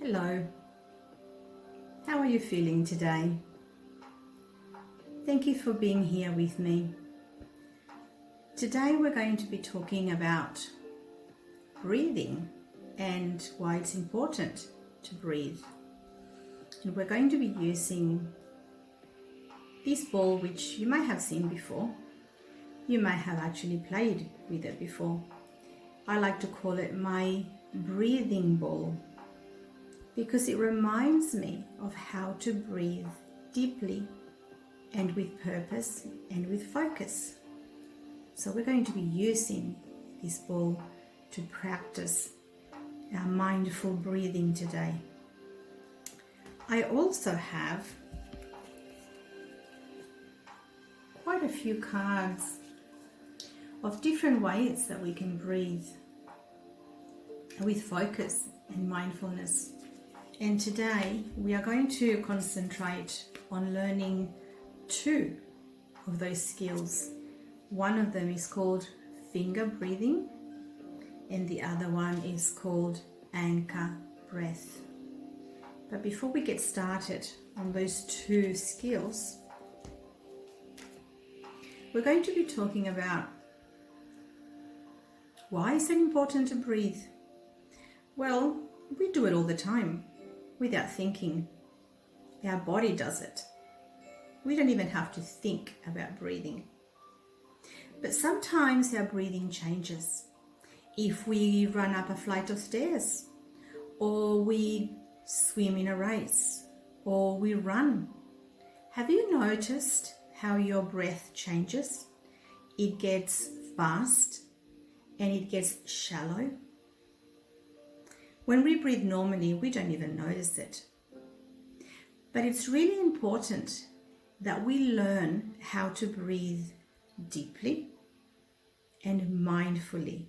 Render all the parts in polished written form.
Hello, how are you feeling today? Thank you for being here with me. Today we're going to be talking about breathing and why it's important to breathe. And we're going to be using this ball, which you may have seen before. You may have actually played with it before. I like to call it my breathing ball, because it reminds me of how to breathe deeply and with purpose and with focus. So we're going to be using this ball to practice our mindful breathing today. I also have quite a few cards of different ways that we can breathe with focus and mindfulness. And today we are going to concentrate on learning two of those skills. One of them is called finger breathing and the other one is called anchor breath. But before we get started on those two skills, we're going to be talking about why is it important to breathe? Well, we do it all the time. Without thinking. Our body does it. We don't even have to think about breathing. But sometimes our breathing changes. If we run up a flight of stairs, or we swim in a race, or we run. Have you noticed how your breath changes? It gets fast and it gets shallow. When we breathe normally, we don't even notice it. But it's really important that we learn how to breathe deeply and mindfully,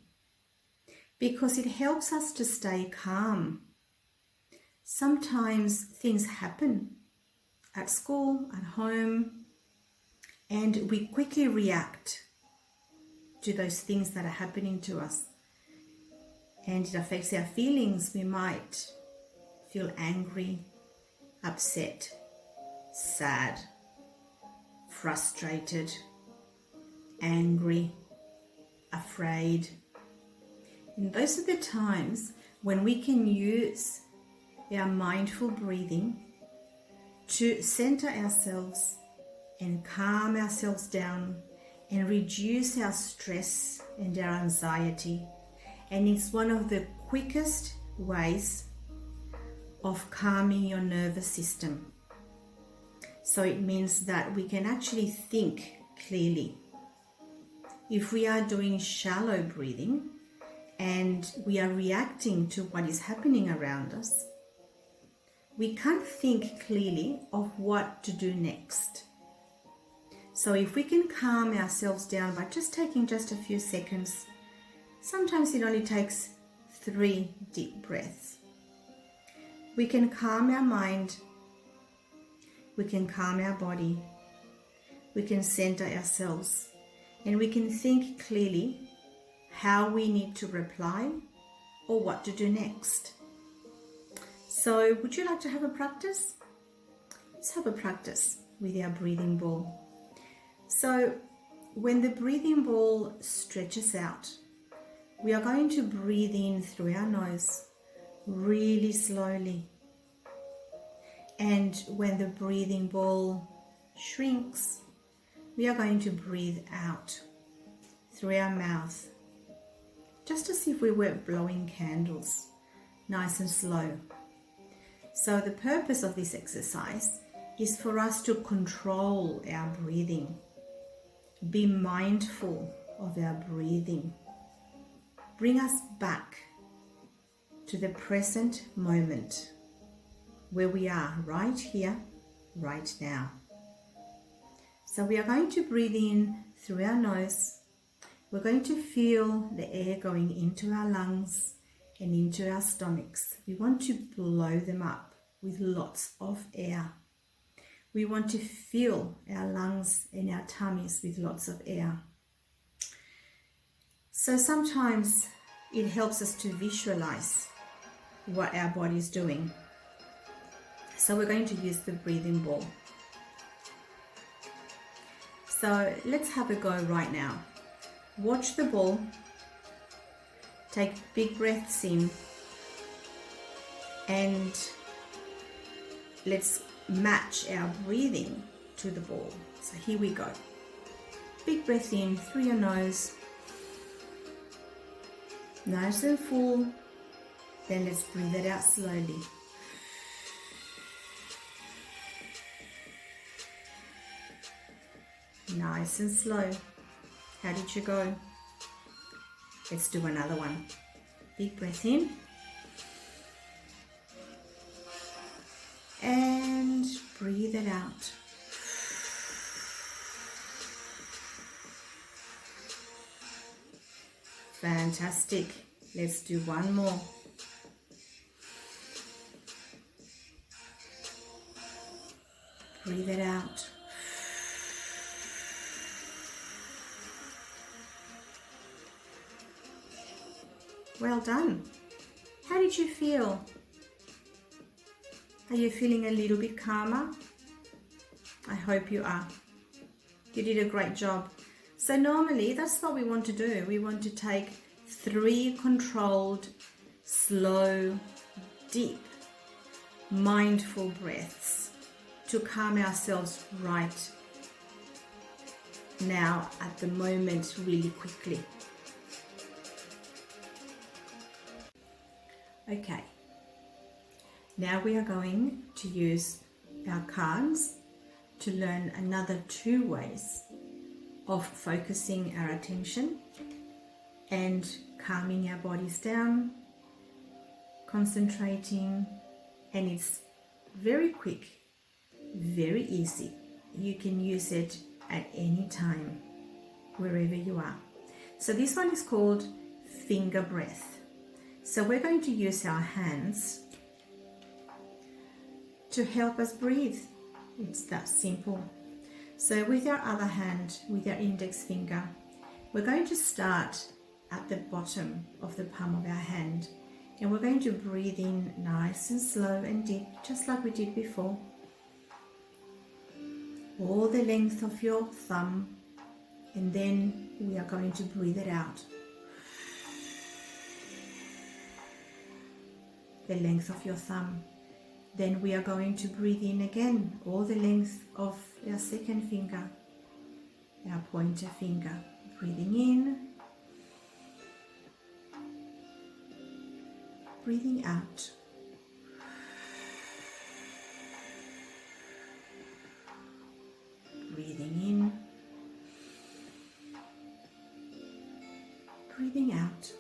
because it helps us to stay calm. Sometimes things happen at school, at home, and we quickly react to those things that are happening to us. And it affects our feelings. We might feel angry, upset, sad, frustrated, angry, afraid. And those are the times when we can use our mindful breathing to center ourselves and calm ourselves down and reduce our stress and our anxiety. And it's one of the quickest ways of calming your nervous system. So it means that we can actually think clearly. If we are doing shallow breathing and we are reacting to what is happening around us, we can't think clearly of what to do next. So if we can calm ourselves down by just taking just a few seconds, sometimes it only takes 3 deep breaths. We can calm our mind, we can calm our body, we can center ourselves, and we can think clearly how we need to reply or what to do next. So would you like to have a practice? Let's have a practice with our breathing ball. So when the breathing ball stretches out, we are going to breathe in through our nose really slowly. And when the breathing ball shrinks, we are going to breathe out through our mouth, just as if we were blowing candles, nice and slow. So the purpose of this exercise is for us to control our breathing, be mindful of our breathing. Bring us back to the present moment where we are right here, right now. So we are going to breathe in through our nose. We're going to feel the air going into our lungs and into our stomachs. We want to blow them up with lots of air. We want to fill our lungs and our tummies with lots of air. So sometimes it helps us to visualize what our body is doing. So we're going to use the breathing ball. So let's have a go right now. Watch the ball. Take big breaths in. And let's match our breathing to the ball. So here we go. Big breath in through your nose. Nice and full. Then let's breathe it out slowly. Nice and slow. How did you go? Let's do another one. Big breath in. And breathe it out. Fantastic. Let's do one more. Breathe it out. Well done. How did you feel? Are you feeling a little bit calmer? I hope you are. You did a great job. So normally that's what we want to do. We want to take 3 controlled, slow, deep, mindful breaths to calm ourselves right now at the moment really quickly. Okay, now we are going to use our cards to learn another 2 ways of focusing our attention and calming our bodies down, concentrating, and it's very quick, very easy. You can use it at any time, wherever you are. So this one is called finger breath. So we're going to use our hands to help us breathe. It's that simple. So with our other hand, with our index finger, we're going to start at the bottom of the palm of our hand, and we're going to breathe in nice and slow and deep, just like we did before. All the length of your thumb, and then we are going to breathe it out. The length of your thumb. Then we are going to breathe in again, all the length of our second finger, our pointer finger. Breathing in, breathing out. Breathing in, breathing out.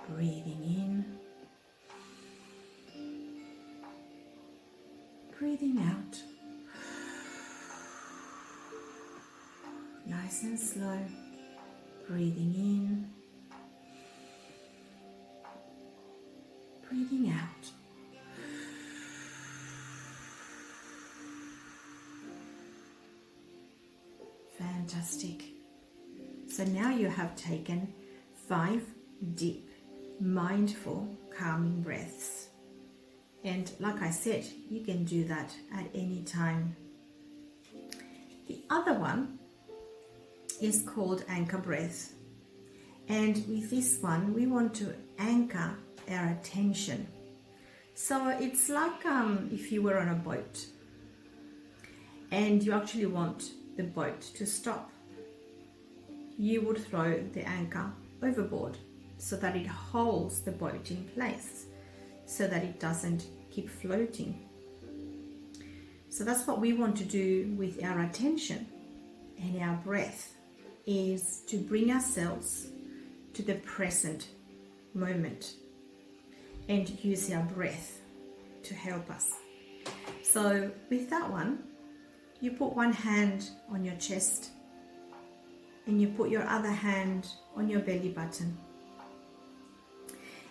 Breathing in, breathing out. Nice and slow. Breathing in, breathing out. Fantastic. So now you have taken 5 deep, mindful, calming breaths. And like I said, you can do that at any time. The other one is called anchor breath. And with this one, we want to anchor our attention. So it's like if you were on a boat and you actually want the boat to stop. You would throw the anchor overboard so that it holds the boat in place, so that it doesn't keep floating. So that's what we want to do with our attention and our breath, is to bring ourselves to the present moment and use our breath to help us. So with that one, you put one hand on your chest and you put your other hand on your belly button,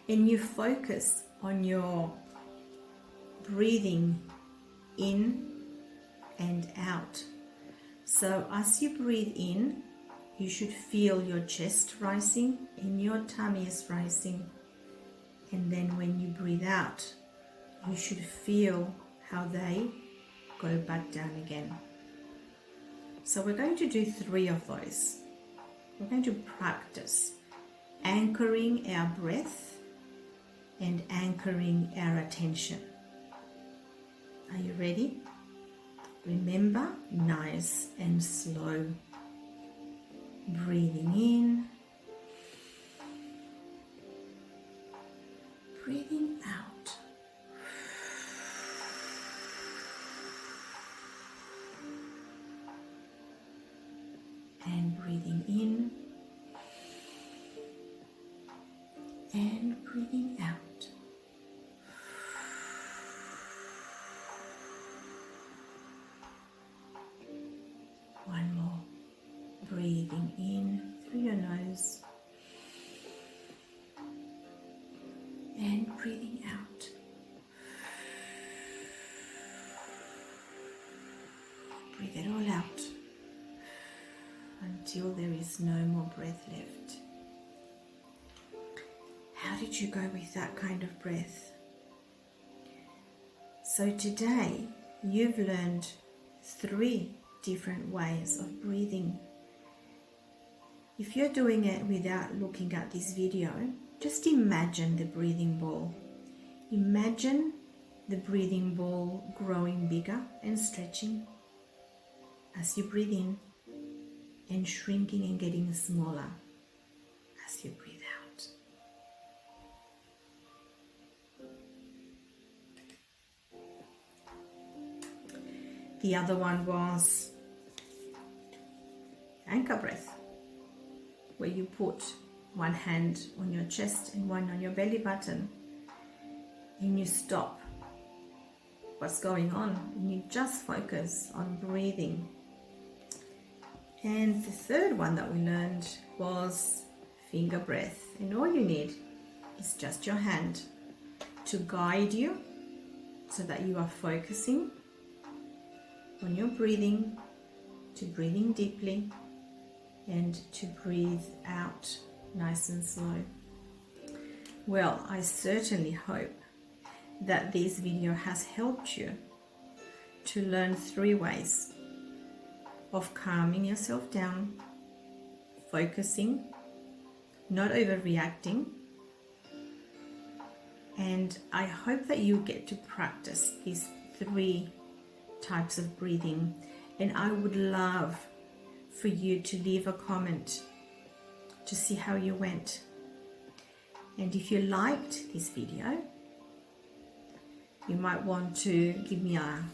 and you focus on your breathing in and out. So as you breathe in, you should feel your chest rising and your tummy is rising. And then when you breathe out, you should feel how they go back down again. So we're going to do 3 of those. We're going to practice anchoring our breath and anchoring our attention. Are you ready? Remember, nice and slow. Breathing in, breathing out. And breathing in and breathing out. One more. Breathing in through your nose and breathing out. Breathe it all out until there is no more breath left. How did you go with that kind of breath? So today you've learned 3 different ways of breathing. If you're doing it without looking at this video, just imagine the breathing ball. Imagine the breathing ball growing bigger and stretching as you breathe in, and shrinking and getting smaller as you breathe out. The other one was anchor breath, where you put one hand on your chest and one on your belly button, and you stop what's going on and you just focus on breathing. And the third one that we learned was finger breath, and all you need is just your hand to guide you so that you are focusing on your breathing, to breathing deeply and to breathe out nice and slow. Well, I certainly hope that this video has helped you to learn 3 ways of calming yourself down, focusing, not overreacting, and I hope that you get to practice these 3 types of breathing. And I would love for you to leave a comment to see how you went. And if you liked this video, you might want to give me a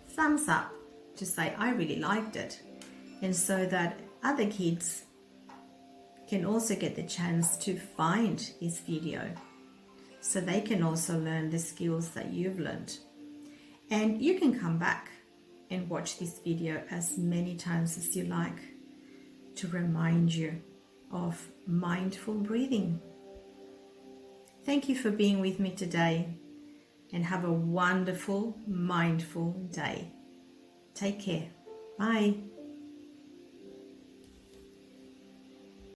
thumbs up to say I really liked it, and so that other kids can also get the chance to find this video so they can also learn the skills that you've learned. And you can come back and watch this video as many times as you like to remind you of mindful breathing. Thank you for being with me today, and have a wonderful, mindful day. Take care. Bye.